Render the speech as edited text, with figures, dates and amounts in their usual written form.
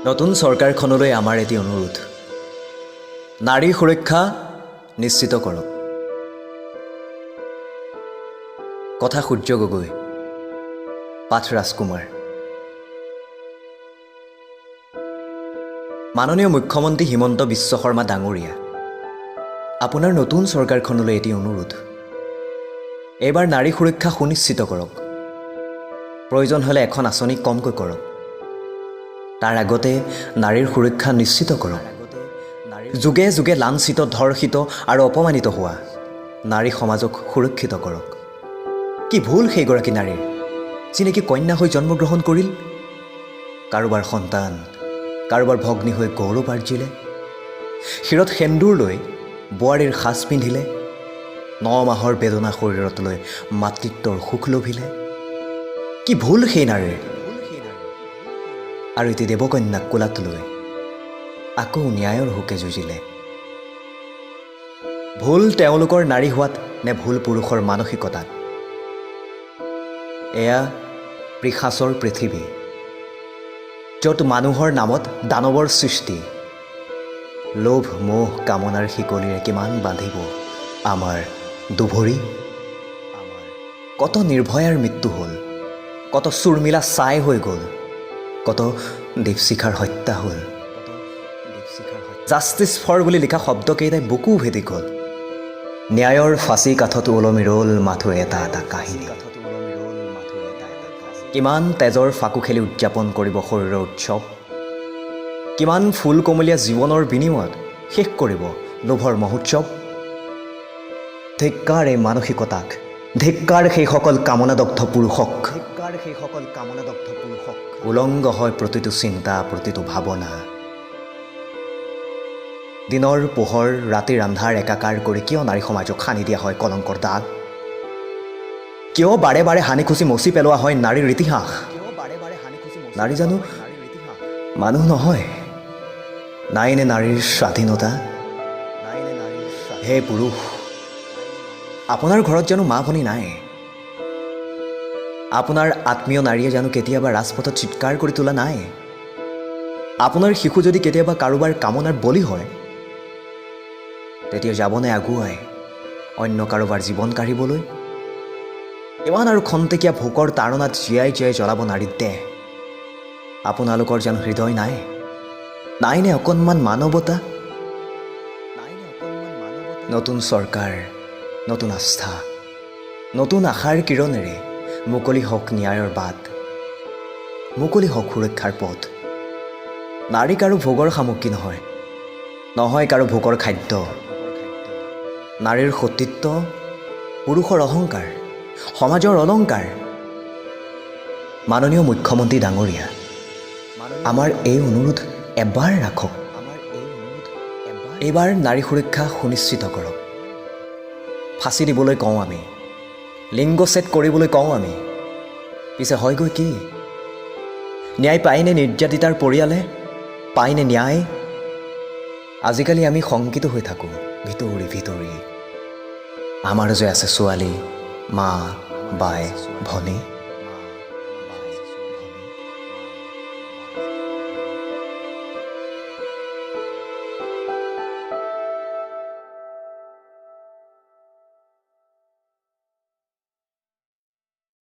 নতুন চৰকাৰখনলৈ আমাৰ এটি অনুৰোধ, নাৰী সুৰক্ষা নিশ্চিত কৰক। কথা সূৰ্য গগৈ, পাঠ ৰাজকুমাৰ। মাননীয় মুখ্যমন্ত্ৰী হিমন্ত বিশ্ব শৰ্মা ডাঙৰীয়া, আপোনাৰ নতুন চৰকাৰখনলৈ এটি অনুৰোধ, এইবাৰ নাৰী সুৰক্ষা সুনিশ্চিত কৰক। প্ৰয়োজন হ'লে এখন আঁচনি কমকৈ কৰক। তাৰ আগতে নাৰীৰ সুৰক্ষা নিশ্চিত কৰক। যুগে যুগে লাঞ্ছিত, ধৰ্ষিত আৰু অপমানিত হোৱা নাৰী সমাজক সুৰক্ষিত কৰক। কি ভুল সেইগৰাকী নাৰীৰ যি নেকি কন্যা হৈ জন্মগ্ৰহণ কৰিল, কাৰোবাৰ সন্তান, কাৰোবাৰ ভগ্নী হৈ গৌৰৱ আৰ্জিলে, শিৰত সেন্দুৰ লৈ বোৱাৰীৰ সাজ পিন্ধিলে, 9 মাহৰ বেদনা শৰীৰত লৈ মাতৃত্বৰ সুখ লভিলে। কি ভুল সেই নাৰীৰ। আৰু এটি দেৱকন্যাক কোলাত লৈ আকৌ ন্যায়ৰ হোকে যুঁজিলে। ভুল তেওঁলোকৰ নাৰী হোৱাত নে ভুল পুৰুষৰ মানসিকতাত? এয়া পিশাচৰ পৃথিৱী, য'ত মানুহৰ নামত দানৱৰ সৃষ্টি। লোভ মোহ কামনাৰ শিকলিৰে কিমান বান্ধিব আমাৰ দুভৰি। কত নিৰ্ভয়াৰ মৃত্যু হ'ল, কত চুৰমিলা ছাই হৈ গ'ল, কত দীপশিখাৰ হত্যা হ'ল। জাষ্টিছ ফৰ বুলি লিখা শব্দকেইটাই বুকু ভেদি গ'ল। ন্যায়ৰ ফাঁচী কাঠত ওলমি ৰ'ল মাথো এটা এটা কাহিনী। কিমান তেজৰ ফাকু খেলি উদযাপন কৰিব শৰীৰৰ উৎসৱ, কিমান ফুল কোমলীয়া জীৱনৰ বিনিময়ত শেষ কৰিব লোভৰ মহোৎসৱ। ধিক্কাৰ এই মানসিকতাক, ধিক্কাৰ সেইসকল কামনাদগ্ধ পুৰুষক। উলংগ হয় প্ৰতিটো চিন্তা, প্ৰতিটো ভাৱনা। দিনৰ পোহৰ ৰাতিৰ আন্ধাৰ একাকাৰ কৰি কিয় নাৰী সমাজক সানি দিয়া হয় কলংকৰ দাগ? কিয় বাৰে বাৰে হানি খুচি মচি পেলোৱা হয় নাৰীৰ ইতিহাস? নাৰী জানো মানুহ নহয়? নাইনে নাৰীৰ স্বাধীনতা? হে পুৰুষ, আপোনাৰ ঘৰত জানো মা ভনী নাই? আপোনাৰ আত্মীয় নাৰীয়ে জানো কেতিয়াবা ৰাজপথত চিৎকাৰ কৰি তোলা নাই? আপোনাৰ শিশু যদি কেতিয়াবা কাৰোবাৰ কামনাৰ বলি হয়, তেতিয়া যাবনে আগুৱাই অন্য কাৰোবাৰ জীৱন কাঢ়িবলৈ? ইমান আৰু খন্তেকীয়া ভোকৰ তাৰণাত জীয়াই জীয়াই জ্বলাব নাৰীৰ দেহ। আপোনালোকৰ জানো হৃদয় নাই? নাইনে অকণমান মানৱতা? নতুন চৰকাৰ, নতুন আস্থা, নতুন আশাৰ কিৰণেৰে মুকলি হওক ন্যায়ৰ বাট, মুকলি হওক সুৰক্ষাৰ পথ। নাৰী কাৰো ভোগৰ সামগ্ৰী নহয়, নহয় কাৰো ভোগৰ খাদ্য। নাৰীৰ সতীত্ব পুৰুষৰ অহংকাৰ, সমাজৰ অলংকাৰ। মাননীয় মুখ্যমন্ত্ৰী ডাঙৰীয়া, আমাৰ এই অনুৰোধ এবাৰ ৰাখক। এইবাৰ নাৰী সুৰক্ষা সুনিশ্চিত কৰক। ফাঁচি দিবলৈ কওঁ আমি, লিংগছেদ কৰিবলৈ কওঁ আমি, পিছে হয়গৈ কি? ন্যায় পায়নে নিৰ্যাতিতাৰ পৰিয়ালে? পায়নে ন্যায়? আজিকালি আমি শংকিত হৈ থাকোঁ ভিতৰি ভিতৰি। আমাৰ যে আছে ছোৱালী, মা, বাই, ভনী।